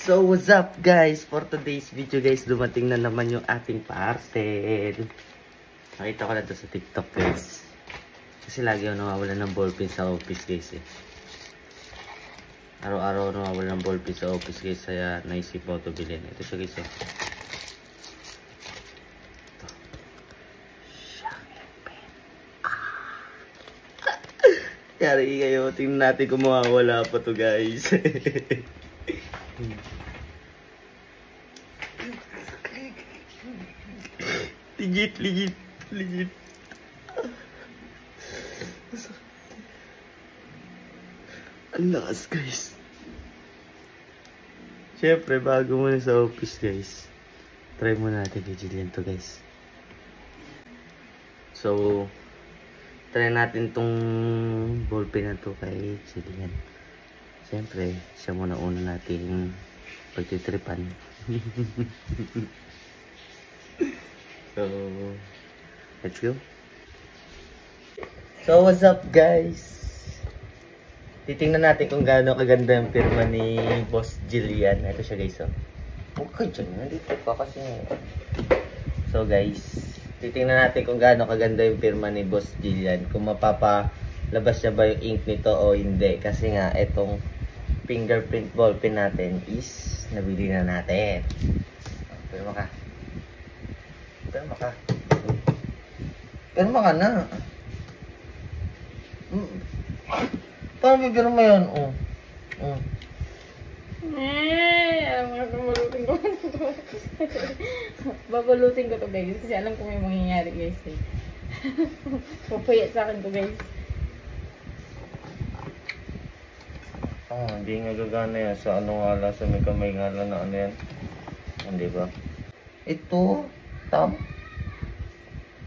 So what's up guys? For today's video guys, dumating na naman yung ating parcel. Nakita ko na to sa TikTok guys. Kasi lagi ako nawawala ng ballpen sa office guys eh. Araw-araw nawawala ng ballpen sa office guys. Kaya naisip ko ito bilhin. Ito siya guys eh. Ito. Yari kayo. Tingnan natin kung mawawala pa to guys. Ligit. Ang lakas guys. Siyempre bago muna sa office guys, try muna natin kay Jillian to guys. So try natin tong ballpen na to kay Jillian. Siyempre siya muna una natin pagtitripan. So let's go. So what's up guys? Titingnan natin kung gaano kaganda yung pirma ni Boss Jillian. Ito siya guys oh. Okay dyan, nandito pa kasi. So guys, titingnan natin kung gaano kaganda yung pirma ni Boss Jillian. Kung mapapalabas niya ba yung ink nito o hindi. Kasi nga, itong fingerprint ballpen natin is nabili na natin. Pirma ka. Pirma ka na. Paano bibiro mo yun? Alam mo na babalutin ko. Babalutin ko to guys. Kasi alam ko may mangyayari guys eh. Papayat sa akin to guys. Hindi nga gagana yan sa ano nga lang, sa may kamay nga lang na ano yan. Hindi ba? Ito, tab.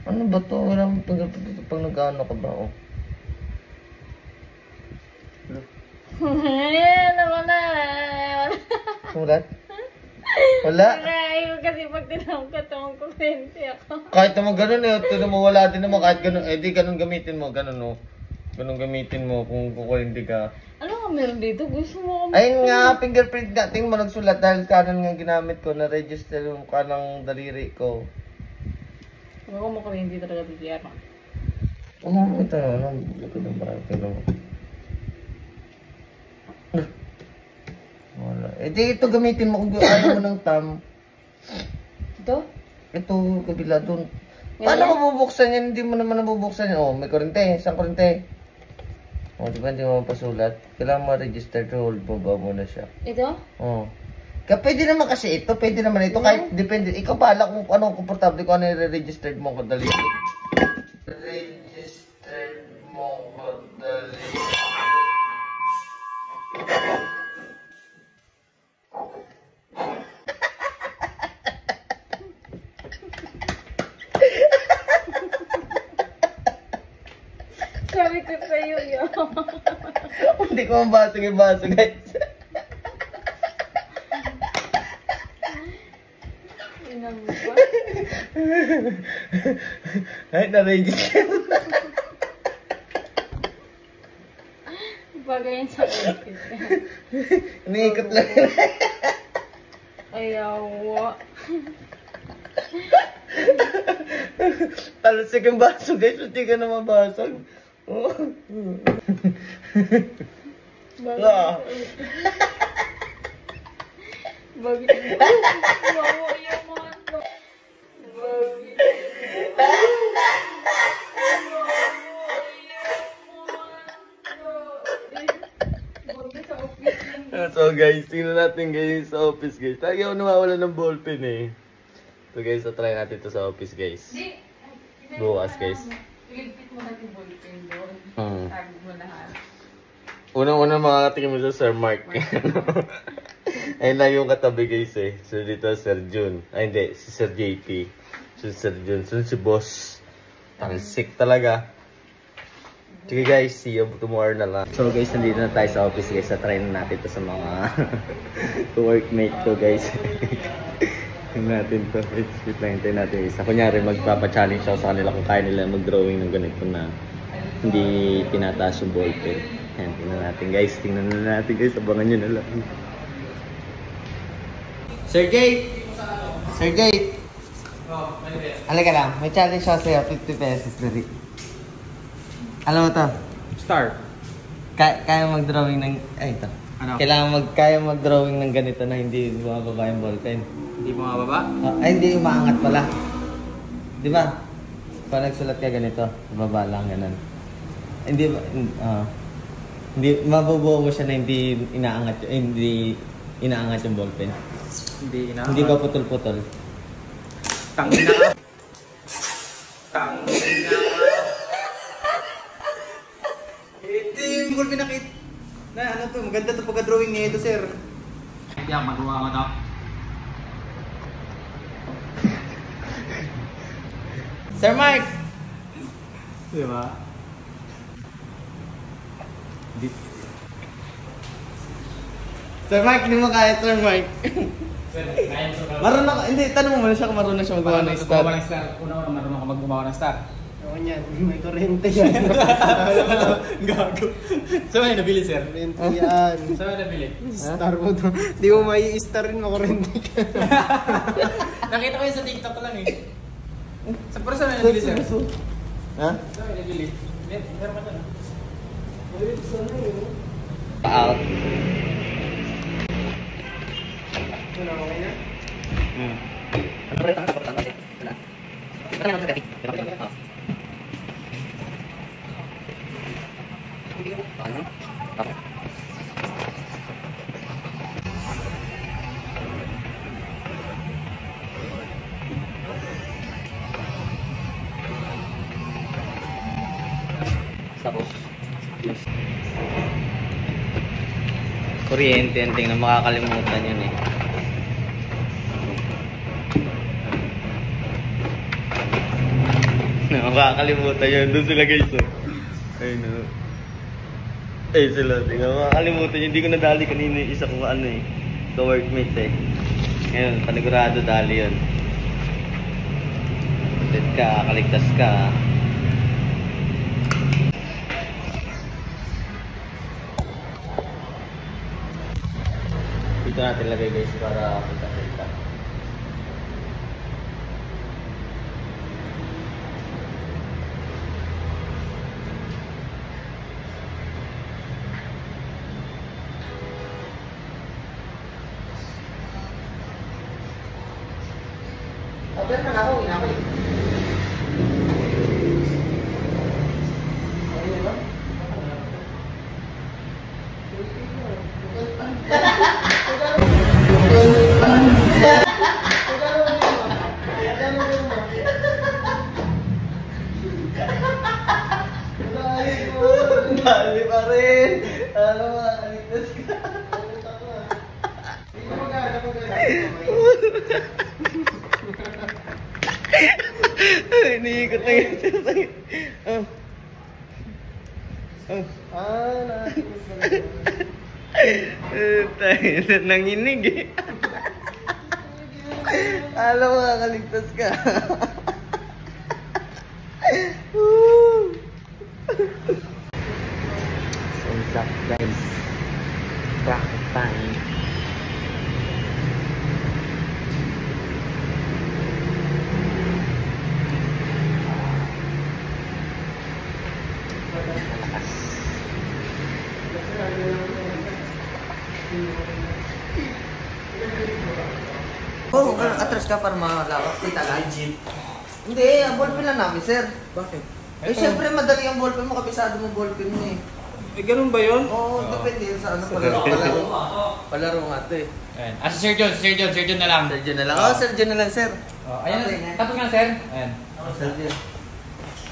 Ano ba to? Walang pag nag-ano ka ba? Oh. Naman na. Sulat? Wala? Ayaw kasi pag tinawag ka tawag ko senti ako. Kahit naman ganun eh. Ito naman wala din naman. Kahit ganun. Eh di ganun gamitin mo. Ganun oh. Ganun gamitin mo kung hindi ka. Ano nga meron dito? Gusto mo Ayun nga, fingerprint nga. Tingin mo nagsulat dahil kanan nga ginamit ko. Na-register yung kanang daliri ko. Ako mo kami hindi talaga bigyan. Oo, ito na. Ito na ba? Wala. Eh di ito gamitin mo kung ano mo ng thumb. Ito? Ito, kabila doon. Paano mabubuksan yan? Hindi mo naman nabubuksan yan. Oh, may kurente. Isang kurente. Oh, di ba hindi mo mapasulat? Kailangan mo register to hold mo ba muna siya. Ito? Oh. Kaya pwede naman kasi ito. Pwede naman ito. Kahit depende. Ikaw bahala kung ano komportable kung ano i-registered mo kadali. Registered mo kadali. Sabi ko sa'yo yun. Hindi ko mabasag yung baso guys. Inang mo pa? Ay, na-register. Bagay yan sa office. Iniikot lang. Ayaw. Talasik yung baso guys. Hindi ka na mabasag. Oh. Bagay. Wawa yung mga to. So guys, tingnan natin guys sa office guys. Lagi ako nawawala ng ballpen eh. So guys, so try natin to sa office guys. Bukas guys. Iligpit mo natin ballpen doon. Tago mo lahat. Unang-unang makakatingin mo sa Sir Mark. Ayun lang yung katabi guys eh. So dito Sir Jun. Ay hindi, si Sir JP. So Sir Jun. So si Boss. Talsik talaga. Sige guys, see you tomorrow na lang. So guys, nandito na tayo sa office guys. Try na natin to sa mga workmate ko guys. natin to. Wait lang, hintayin natin isa. Kunyari, magpapa-challenge ako sa kanila kung kaya nila mag-drawing ng ganito na hindi tinataas yung ballpen. Ayan, tingnan natin guys. Tingnan na natin guys. Abangan nyo na lang. Sir Jay! Sir Jay! Halika lang, may challenge ako sa'yo, 50 pesos dali. Alam mo to? Star. Kaya mag-drawing ng... Ay, ito. Ano? Kaya mag-drawing ng ganito na hindi bumababa yung ballpen. Hindi mo mababa? Ay, hindi umaangat pala. Di ba? Pag nagsulat ka ganito, baba lang ganun. Hindi ba... hindi, mabubuo mo siya na hindi inaangat yung ballpen. Hindi na. Hindi ba putol-putol? Tangina ka. Tangina ka. Ito yung ball pinakit. Na ano to, maganda to pagka-drawing niya ito, sir. Yan, magawa ko to. Sir Mark! Di ba? Sir Mark, hindi mo kaya, Sir Mark. Sir, kaya ito ka. Marunong ka, hindi, tanong mo muna siya kung marunong siya magawa ng star. Gumawa ng star. Una-una marunong ka maggumawa ng star. Ako yan, may kurente yan. Gago. Saan mo yung nabili, sir? Kurente yan. Saan mo nabili? Star mo to. Di mo may star rin, makurente ka. Nakita ko yun sa TikTok lang eh. Pero saan mo yung nabili, sir? Ha? Saan mo yung nabili? Meron ka dyan. Out. Ano, okay na? Ano rin ang importante? Wala. Ito na lang sa gabi. Ano? Ako. Tapos. Kuryente yan, tingnan makakalimutan yun eh. Makakalimutan yun. Doon sila guys. Ayun o. Eh sila. Tingnan makakalimutan yun. Hindi ko nadali kanina yung isa kong ano eh. Ka-workmate eh. Ngayon, panigurado dali yun. Dead ka, kaligtas ka. Dito natin lagay guys para kita-kita. Pero man ako, inakay. Ayun ba? Dali pa rin! Ano mga kaligtas ka? Iniikot na yun siya sa... Tayo, nanginig eh. Alam mo, kakaligtas ka. What's up guys? Rocket time. Oh, atras ka para malawak. Kita lang. Hindi, ang ballpen lang namin, sir. Bakit? Eh, syempre madali ang ballpen mo, kabisado mo ballpen mo eh. Eh, ganun ba yun? Oo, depende yun sa ano, palaro. Palaro nga ito eh. Ayan. Ah, si Sir John na lang. Sir John na lang. Oo, Sir John na lang, sir. Oh, ayan. Okay. Tapos nga, sir. Ayan. Sir John.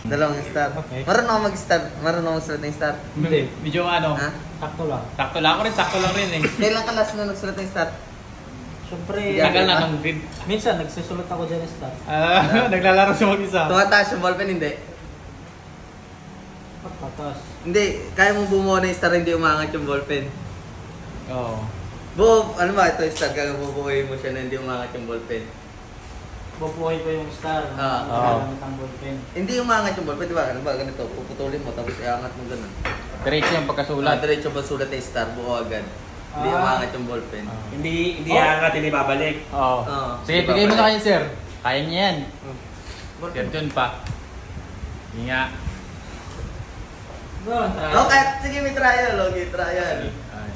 Dalawang star. Okay. Marunong ako mag-star. Marunong ako magsulat ng star. Hindi. Medyo ano. Ha? Sakto lang. Sakto lang. Ako rin, sakto lang rin eh. Kailan ka last na nagsulat ng star? Siyempre, Tagal na ng grade. minsan nagsusulat ako dyan ng star. Naglalaro siya mag-isa. Tumataas yung ballpen, hindi. Pagpatas. Hindi, kaya mong bumuo ng star, hindi umangat yung ballpen. Oo. Buo, ano ba ito yung star? Kaya bubuoy mo siya na hindi umangat yung ballpen. Bubuhay ko yung star. Ah, oo. Gamit ang ballpen. Hindi umangat yung ballpen, di ba? Ano ba, ganito, puputulin mo, tapos iangat mo ganun. Diretso yung pagkasulat. Diretso ba sulat ng star, buo agad. Hindi umangat yung ballpen. Hindi aangat, hindi babalik. Oo. Oo. Sige, Di ba bigay mo pala? na kayo, sir. Kaya niya yan. Ballpen. Sir Jun pa. Hindi nga. Okay, sige, may trial. Okay, trial. Ay.